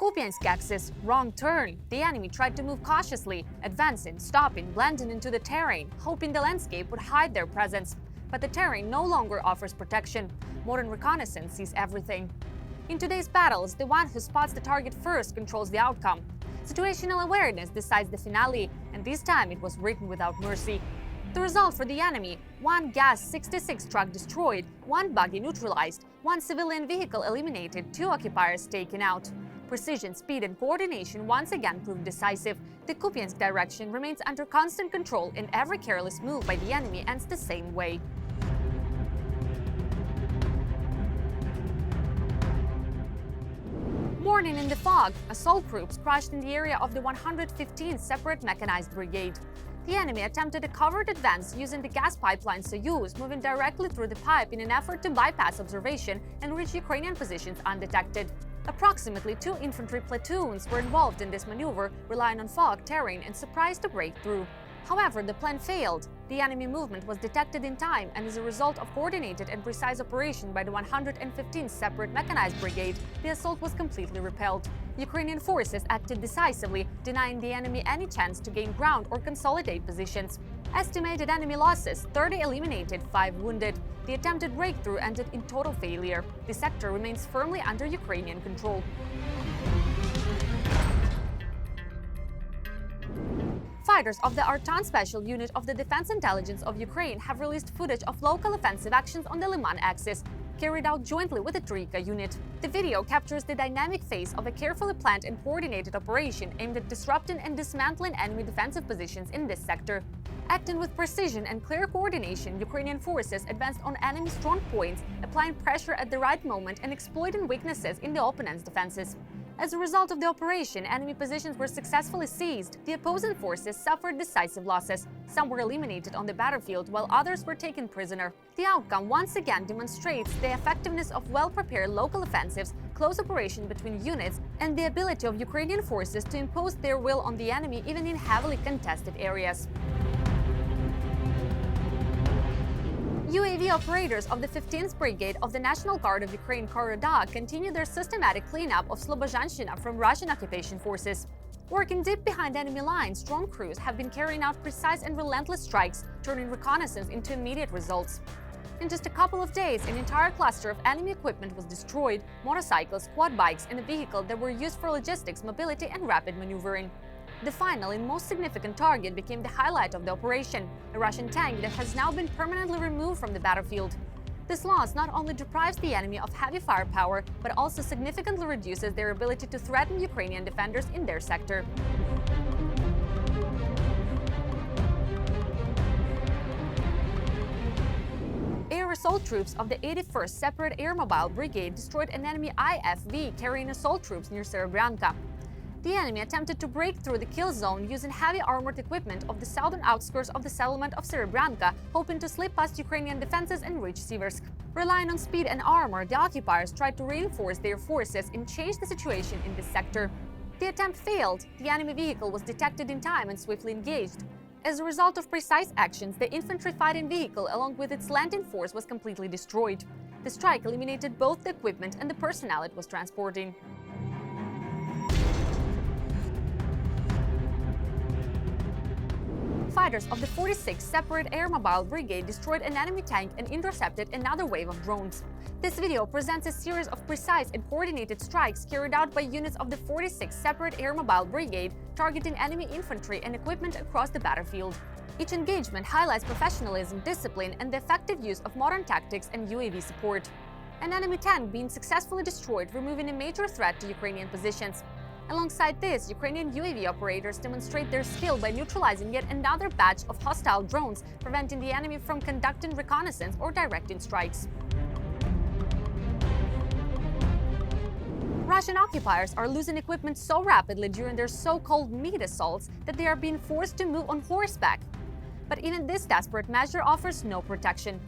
Kupiansk Axis, wrong turn. The enemy tried to move cautiously, advancing, stopping, blending into the terrain, hoping the landscape would hide their presence. But the terrain no longer offers protection. Modern reconnaissance sees everything. In today's battles, the one who spots the target first controls the outcome. Situational awareness decides the finale, and this time it was written without mercy. The result for the enemy: one Gas-66 truck destroyed, one buggy neutralized, one civilian vehicle eliminated, 2 occupiers taken out. Precision, speed and coordination once again proved decisive. The Kupiansk direction remains under constant control, and every careless move by the enemy ends the same way. Morning in the fog, assault groups crashed in the area of the 115th Separate Mechanized Brigade. The enemy attempted a covert advance using the gas pipeline Soyuz, moving directly through the pipe in an effort to bypass observation and reach Ukrainian positions undetected. Approximately 2 infantry platoons were involved in this maneuver, relying on fog, terrain, and surprise to break through. However, the plan failed. The enemy movement was detected in time, and as a result of coordinated and precise operation by the 115th Separate Mechanized Brigade, the assault was completely repelled. Ukrainian forces acted decisively, denying the enemy any chance to gain ground or consolidate positions. Estimated enemy losses: 30 eliminated, 5 wounded. The attempted breakthrough ended in total failure. The sector remains firmly under Ukrainian control. Fighters of the Artan Special Unit of the Defense Intelligence of Ukraine have released footage of local offensive actions on the Leman Axis, carried out jointly with the Troika unit. The video captures the dynamic phase of a carefully planned and coordinated operation aimed at disrupting and dismantling enemy defensive positions in this sector. Acting with precision and clear coordination, Ukrainian forces advanced on enemy strong points, applying pressure at the right moment and exploiting weaknesses in the opponent's defenses. As a result of the operation, enemy positions were successfully seized. The opposing forces suffered decisive losses. Some were eliminated on the battlefield, while others were taken prisoner. The outcome once again demonstrates the effectiveness of well-prepared local offensives, close cooperation between units, and the ability of Ukrainian forces to impose their will on the enemy even in heavily contested areas. UAV operators of the 15th Brigade of the National Guard of Ukraine Corridor continue their systematic cleanup of Slobozhanщina from Russian occupation forces. Working deep behind enemy lines, drone crews have been carrying out precise and relentless strikes, turning reconnaissance into immediate results. In just a couple of days, an entire cluster of enemy equipment was destroyed: motorcycles, quad bikes, and a vehicle that were used for logistics, mobility, and rapid maneuvering. The final and most significant target became the highlight of the operation: a Russian tank that has now been permanently removed from the battlefield. This loss not only deprives the enemy of heavy firepower, but also significantly reduces their ability to threaten Ukrainian defenders in their sector. Air assault troops of the 81st Separate Air Mobile Brigade destroyed an enemy IFV carrying assault troops near Serebrenka. The enemy attempted to break through the kill zone using heavy armored equipment of the southern outskirts of the settlement of Serebrenka, hoping to slip past Ukrainian defenses and reach Siversk. Relying on speed and armor, the occupiers tried to reinforce their forces and change the situation in this sector. The attempt failed. The enemy vehicle was detected in time and swiftly engaged. As a result of precise actions, the infantry fighting vehicle along with its landing force was completely destroyed. The strike eliminated both the equipment and the personnel it was transporting. Fighters of the 46th Separate Air Mobile Brigade destroyed an enemy tank and intercepted another wave of drones. This video presents a series of precise and coordinated strikes carried out by units of the 46th Separate Air Mobile Brigade, targeting enemy infantry and equipment across the battlefield. Each engagement highlights professionalism, discipline, and the effective use of modern tactics and UAV support. An enemy tank being successfully destroyed, removing a major threat to Ukrainian positions. Alongside this, Ukrainian UAV operators demonstrate their skill by neutralizing yet another batch of hostile drones, preventing the enemy from conducting reconnaissance or directing strikes. Russian occupiers are losing equipment so rapidly during their so-called meat assaults that they are being forced to move on horseback. But even this desperate measure offers no protection.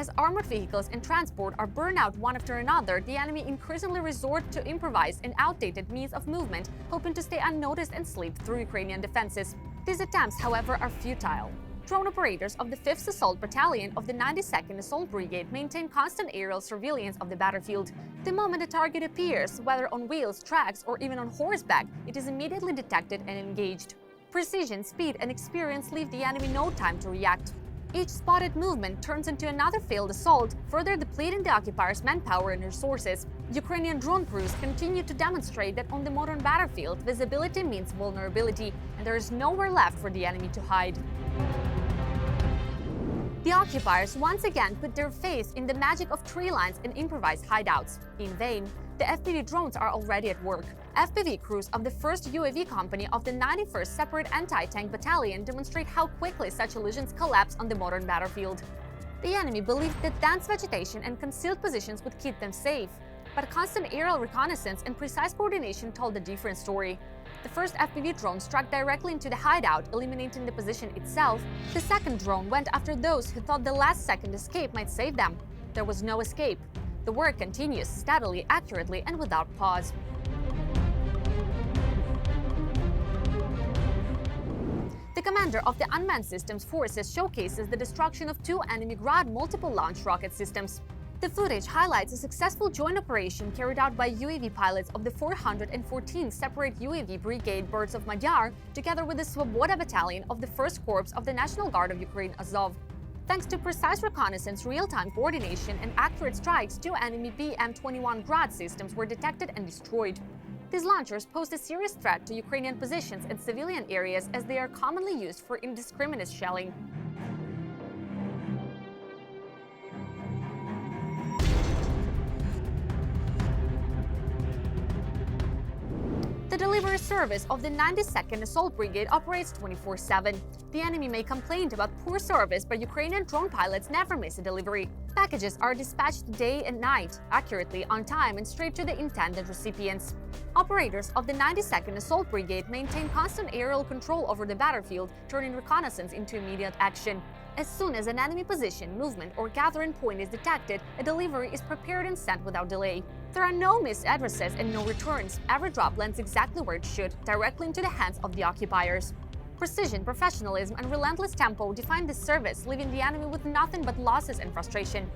As armored vehicles and transport are burned out one after another, the enemy increasingly resort to improvised and outdated means of movement, hoping to stay unnoticed and slip through Ukrainian defenses. These attempts, however, are futile. Drone operators of the 5th Assault Battalion of the 92nd Assault Brigade maintain constant aerial surveillance of the battlefield. The moment a target appears, whether on wheels, tracks, or even on horseback, it is immediately detected and engaged. Precision, speed, and experience leave the enemy no time to react. Each spotted movement turns into another failed assault, further depleting the occupiers' manpower and resources. Ukrainian drone crews continue to demonstrate that on the modern battlefield, visibility means vulnerability, and there is nowhere left for the enemy to hide. The occupiers once again put their faith in the magic of tree lines and improvised hideouts. In vain, the FPV drones are already at work. FPV crews of the 1st UAV company of the 91st Separate Anti-Tank Battalion demonstrate how quickly such illusions collapse on the modern battlefield. The enemy believed that dense vegetation and concealed positions would keep them safe, but constant aerial reconnaissance and precise coordination told a different story. The first FPV drone struck directly into the hideout, eliminating the position itself. The second drone went after those who thought the last-second escape might save them. There was no escape. The work continues steadily, accurately, and without pause. The commander of the Unmanned Systems Forces showcases the destruction of 2 enemy Grad multiple launch rocket systems. The footage highlights a successful joint operation carried out by UAV pilots of the 414th Separate UAV Brigade Birds of Magyar, together with the Svoboda Battalion of the 1st Corps of the National Guard of Ukraine Azov. Thanks to precise reconnaissance, real-time coordination, and accurate strikes, 2 enemy BM-21 Grad systems were detected and destroyed. These launchers pose a serious threat to Ukrainian positions and civilian areas, as they are commonly used for indiscriminate shelling. The delivery service of the 92nd Assault Brigade operates 24/7. The enemy may complain about poor service, but Ukrainian drone pilots never miss a delivery. Packages are dispatched day and night, accurately, on time, and straight to the intended recipients. Operators of the 92nd Assault Brigade maintain constant aerial control over the battlefield, turning reconnaissance into immediate action. As soon as an enemy position, movement, or gathering point is detected, a delivery is prepared and sent without delay. There are no missed addresses and no returns. Every drop lands exactly where it should, directly into the hands of the occupiers. Precision, professionalism, and relentless tempo define this service, leaving the enemy with nothing but losses and frustration.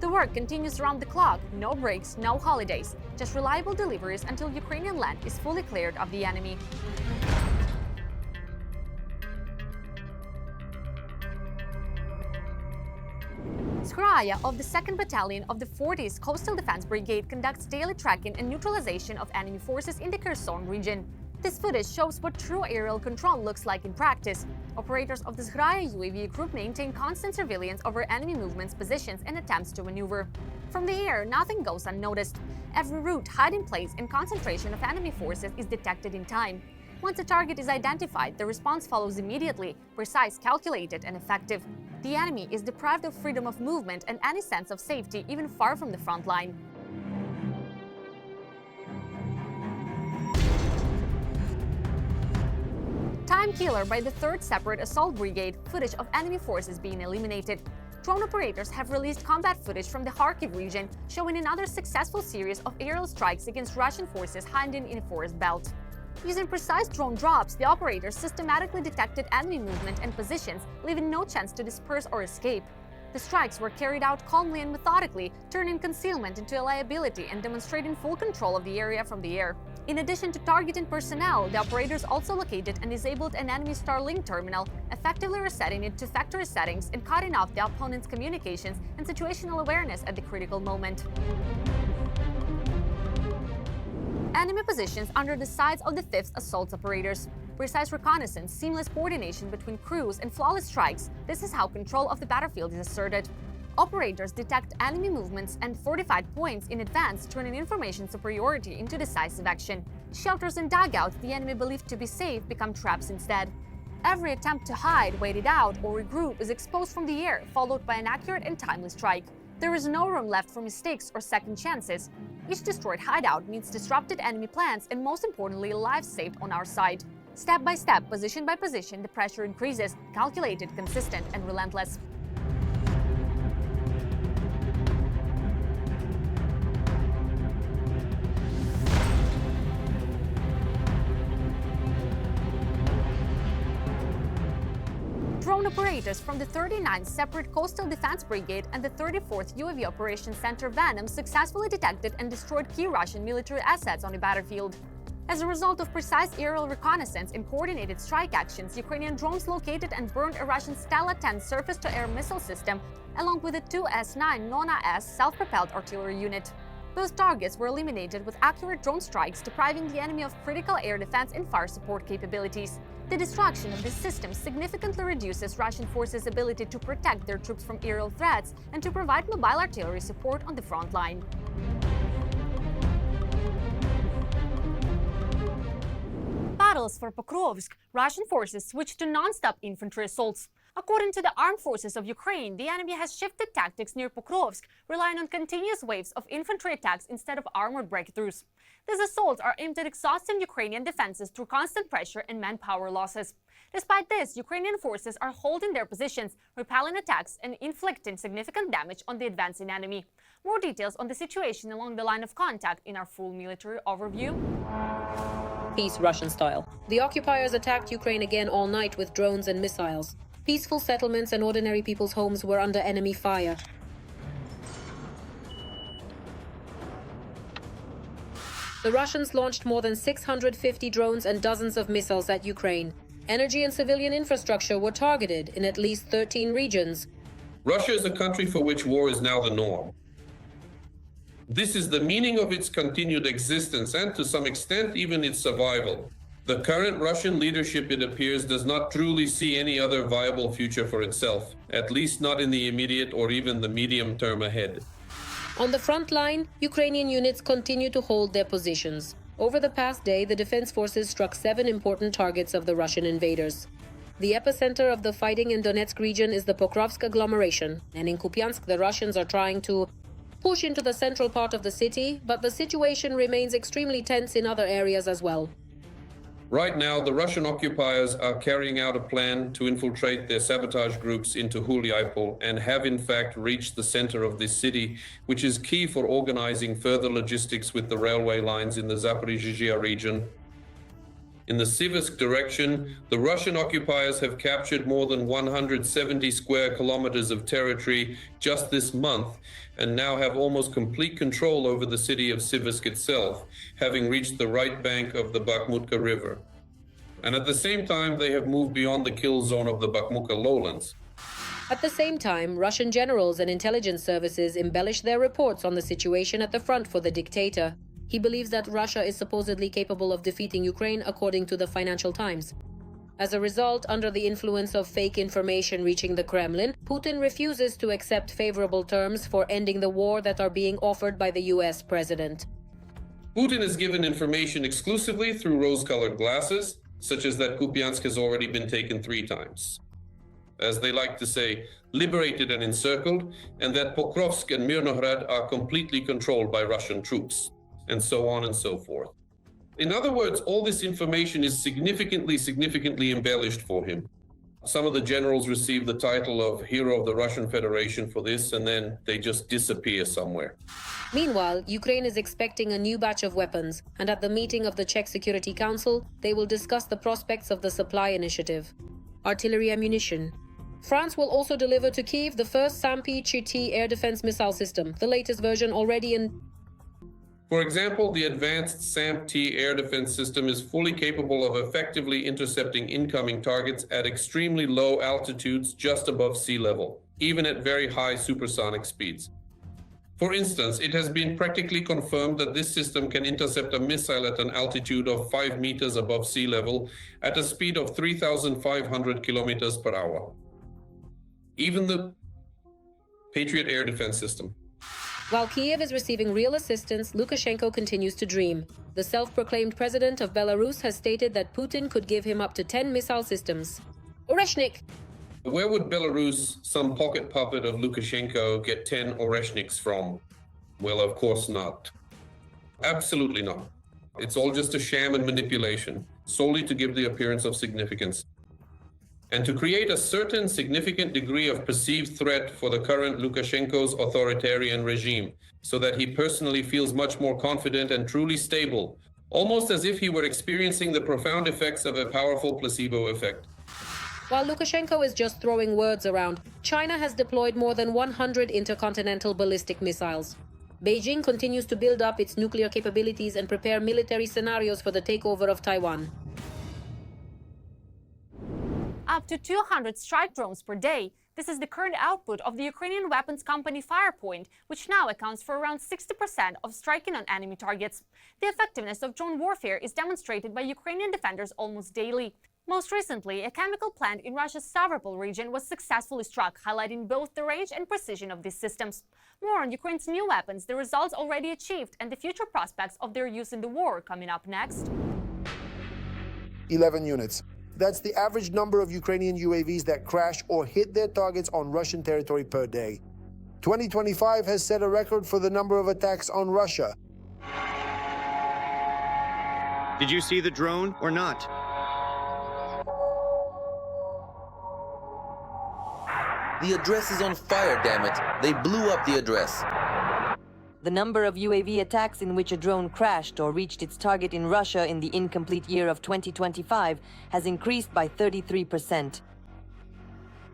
The work continues around the clock, no breaks, no holidays, just reliable deliveries until Ukrainian land is fully cleared of the enemy. Skraya of the 2nd Battalion of the 40th Coastal Defense Brigade conducts daily tracking and neutralization of enemy forces in the Kherson region. This footage shows what true aerial control looks like in practice. Operators of the Skraya UAV group maintain constant surveillance over enemy movements, positions, and attempts to maneuver. From the air, nothing goes unnoticed. Every route, hiding place, and concentration of enemy forces is detected in time. Once a target is identified, the response follows immediately, precise, calculated, and effective. The enemy is deprived of freedom of movement and any sense of safety, even far from the front line. Time killer by the 3rd Separate Assault Brigade, footage of enemy forces being eliminated. Drone operators have released combat footage from the Kharkiv region, showing another successful series of aerial strikes against Russian forces hiding in a forest belt. Using precise drone drops, the operators systematically detected enemy movement and positions, leaving no chance to disperse or escape. The strikes were carried out calmly and methodically, turning concealment into a liability and demonstrating full control of the area from the air. In addition to targeting personnel, the operators also located and disabled an enemy Starlink terminal, effectively resetting it to factory settings and cutting off the opponent's communications and situational awareness at the critical moment. Enemy positions under the sides of the 5th Assault operators. Precise reconnaissance, seamless coordination between crews, and flawless strikes – this is how control of the battlefield is asserted. Operators detect enemy movements and fortified points in advance, turning information superiority into decisive action. Shelters and dugouts the enemy believed to be safe become traps instead. Every attempt to hide, wait it out, or regroup is exposed from the air, followed by an accurate and timely strike. There is no room left for mistakes or second chances. Each destroyed hideout means disrupted enemy plans and, most importantly, lives saved on our side. Step by step, position by position, the pressure increases, calculated, consistent, and relentless. Drone drone operators from the 39th Separate Coastal Defense Brigade and the 34th UAV Operations Center Venom successfully detected and destroyed key Russian military assets on the battlefield. As a result of precise aerial reconnaissance and coordinated strike actions, Ukrainian drones located and burned a Russian Stella-10 surface-to-air missile system, along with a 2S-9 Nona-S self-propelled artillery unit. Both targets were eliminated with accurate drone strikes, depriving the enemy of critical air defense and fire support capabilities. The destruction of this system significantly reduces Russian forces' ability to protect their troops from aerial threats and to provide mobile artillery support on the front line. Battles for Pokrovsk, Russian forces switched to non-stop infantry assaults. According to the armed forces of Ukraine, the enemy has shifted tactics near Pokrovsk, relying on continuous waves of infantry attacks instead of armored breakthroughs. These assaults are aimed at exhausting Ukrainian defenses through constant pressure and manpower losses. Despite this, Ukrainian forces are holding their positions, repelling attacks, and inflicting significant damage on the advancing enemy. More details on the situation along the line of contact in our full military overview. Peace Russian style. The occupiers attacked Ukraine again all night with drones and missiles. Peaceful settlements and ordinary people's homes were under enemy fire. The Russians launched more than 650 drones and dozens of missiles at Ukraine. Energy and civilian infrastructure were targeted in at least 13 regions. Russia is a country for which war is now the norm. This is the meaning of its continued existence and, to some extent, even its survival. The current Russian leadership, it appears, does not truly see any other viable future for itself, at least not in the immediate or even the medium term ahead. On the front line, Ukrainian units continue to hold their positions. Over the past day, the defense forces struck 7 important targets of the Russian invaders. The epicenter of the fighting in Donetsk region is the Pokrovsk agglomeration, and in Kupiansk the Russians are trying to push into the central part of the city, but the situation remains extremely tense in other areas as well. Right now, the Russian occupiers are carrying out a plan to infiltrate their sabotage groups into Huliaipol and have in fact reached the center of this city, which is key for organizing further logistics with the railway lines in the Zaporizhzhia region. In the Sivsk direction, the Russian occupiers have captured more than 170 square kilometers of territory just this month and now have almost complete control over the city of Sivsk itself, having reached the right bank of the Bakhmutka River. And at the same time, they have moved beyond the kill zone of the Bakhmutka lowlands. At the same time, Russian generals and intelligence services embellish their reports on the situation at the front for the dictator. He believes that Russia is supposedly capable of defeating Ukraine, according to the Financial Times. As a result, under the influence of fake information reaching the Kremlin, Putin refuses to accept favorable terms for ending the war that are being offered by the US president. Putin is given information exclusively through rose-colored glasses, such as that Kupiansk has already been taken 3 times. As they like to say, liberated and encircled, and that Pokrovsk and Mirnohrad are completely controlled by Russian troops, and so on and so forth. In other words, all this information is significantly embellished for him. Some of the generals receive the title of Hero of the Russian Federation for this, and then they just disappear somewhere. Meanwhile, Ukraine is expecting a new batch of weapons, and at the meeting of the Czech Security Council, they will discuss the prospects of the supply initiative. Artillery ammunition. France will also deliver to Kyiv the first SAM-P-CHT air defense missile system, the latest version already in. For example, the advanced SAM-T air defense system is fully capable of effectively intercepting incoming targets at extremely low altitudes just above sea level, even at very high supersonic speeds. For instance, it has been practically confirmed that this system can intercept a missile at an altitude of 5 meters above sea level at a speed of 3,500 kilometers per hour. Even the Patriot air defense system. While Kyiv is receiving real assistance, Lukashenko continues to dream. The self-proclaimed president of Belarus has stated that Putin could give him up to 10 missile systems. Oreshnik! Where would Belarus, some pocket puppet of Lukashenko, get 10 Oreshniks from? Well, of course not. Absolutely not. It's all just a sham and manipulation, solely to give the appearance of significance, and to create a certain significant degree of perceived threat for the current Lukashenko's authoritarian regime, so that he personally feels much more confident and truly stable, almost as if he were experiencing the profound effects of a powerful placebo effect. While Lukashenko is just throwing words around, China has deployed more than 100 intercontinental ballistic missiles. Beijing continues to build up its nuclear capabilities and prepare military scenarios for the takeover of Taiwan. Up to 200 strike drones per day. This is the current output of the Ukrainian weapons company Firepoint, which now accounts for around 60% of striking on enemy targets. The effectiveness of drone warfare is demonstrated by Ukrainian defenders almost daily. Most recently, a chemical plant in Russia's Stavropol region was successfully struck, highlighting both the range and precision of these systems. More on Ukraine's new weapons, the results already achieved, and the future prospects of their use in the war coming up next. 11 units. That's the average number of Ukrainian UAVs that crash or hit their targets on Russian territory per day. 2025 has set a record for the number of attacks on Russia. Did you see the drone or not? The address is on fire, damn it. They blew up the address. The number of UAV attacks in which a drone crashed or reached its target in Russia in the incomplete year of 2025 has increased by 33%.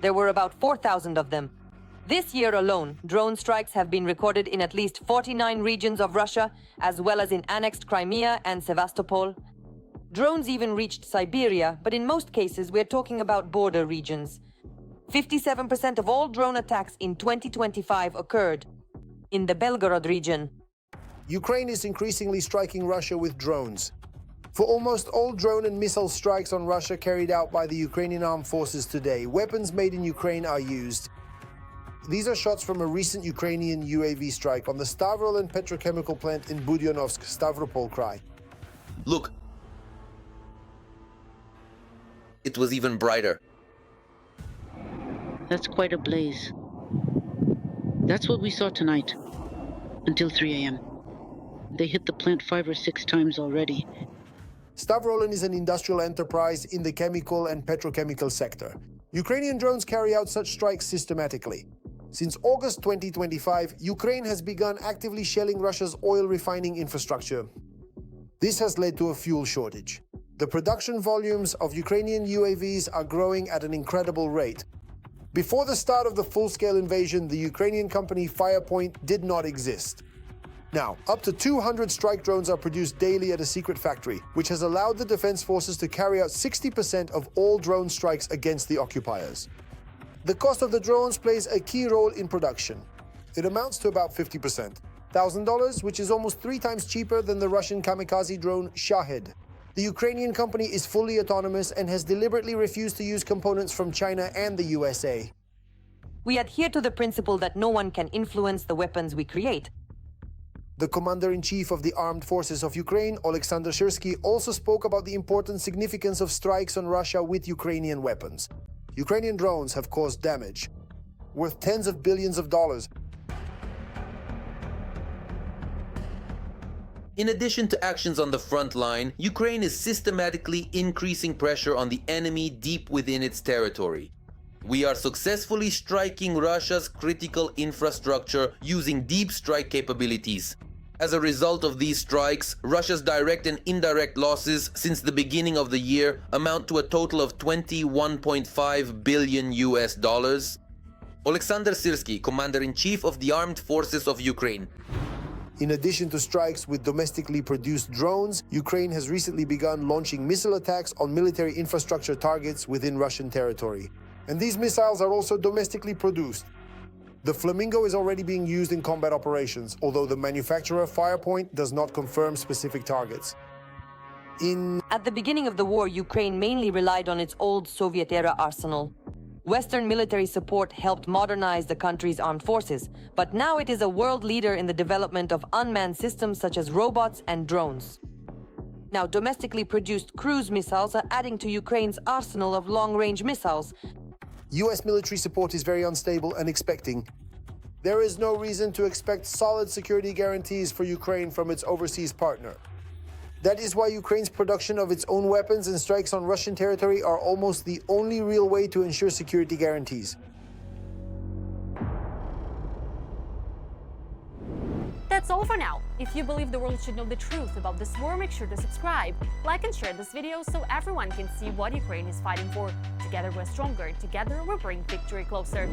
There were about 4,000 of them. This year alone, drone strikes have been recorded in at least 49 regions of Russia, as well as in annexed Crimea and Sevastopol. Drones even reached Siberia, but in most cases we're talking about border regions. 57% of all drone attacks in 2025 occurred in the Belgorod region. Ukraine is increasingly striking Russia with drones. For almost all drone and missile strikes on Russia carried out by the Ukrainian armed forces today, weapons made in Ukraine are used. These are shots from a recent Ukrainian UAV strike on the Stavropol and petrochemical plant in Budyonnovsk, Stavropol Krai. Look. It was even brighter. That's quite a blaze. That's what we saw tonight, until 3 a.m. They hit the plant 5 or 6 times already. Stavropol is an industrial enterprise in the chemical and petrochemical sector. Ukrainian drones carry out such strikes systematically. Since August 2025, Ukraine has begun actively shelling Russia's oil refining infrastructure. This has led to a fuel shortage. The production volumes of Ukrainian UAVs are growing at an incredible rate. Before the start of the full-scale invasion, the Ukrainian company Firepoint did not exist. Now, up to 200 strike drones are produced daily at a secret factory, which has allowed the defense forces to carry out 60% of all drone strikes against the occupiers. The cost of the drones plays a key role in production. It amounts to about 50%, $1,000, which is almost 3 times cheaper than the Russian kamikaze drone Shahed. The Ukrainian company is fully autonomous and has deliberately refused to use components from China and the USA. We adhere to the principle that no one can influence the weapons we create. The commander-in-chief of the armed forces of Ukraine, Oleksandr Syrsky, also spoke about the important significance of strikes on Russia with Ukrainian weapons. Ukrainian drones have caused damage worth tens of billions of dollars. In addition to actions on the front line, Ukraine is systematically increasing pressure on the enemy deep within its territory. We are successfully striking Russia's critical infrastructure using deep strike capabilities. As a result of these strikes, Russia's direct and indirect losses since the beginning of the year amount to a total of $21.5 billion. Oleksandr Syrsky, Commander-in-Chief of the Armed Forces of Ukraine. In addition to strikes with domestically produced drones, Ukraine has recently begun launching missile attacks on military infrastructure targets within Russian territory. And these missiles are also domestically produced. The Flamingo is already being used in combat operations, although the manufacturer Firepoint does not confirm specific targets. At the beginning of the war, Ukraine mainly relied on its old Soviet-era arsenal. Western military support helped modernize the country's armed forces, but now it is a world leader in the development of unmanned systems such as robots and drones. Now, domestically produced cruise missiles are adding to Ukraine's arsenal of long-range missiles. US military support is very unstable and expecting. There is no reason to expect solid security guarantees for Ukraine from its overseas partner. That is why Ukraine's production of its own weapons and strikes on Russian territory are almost the only real way to ensure security guarantees. That That's all for now. If you believe the world should know the truth about this war, make sure to subscribe, like and share this video so everyone can see what Ukraine is fighting for. Together we're stronger, together we'll bring victory closer.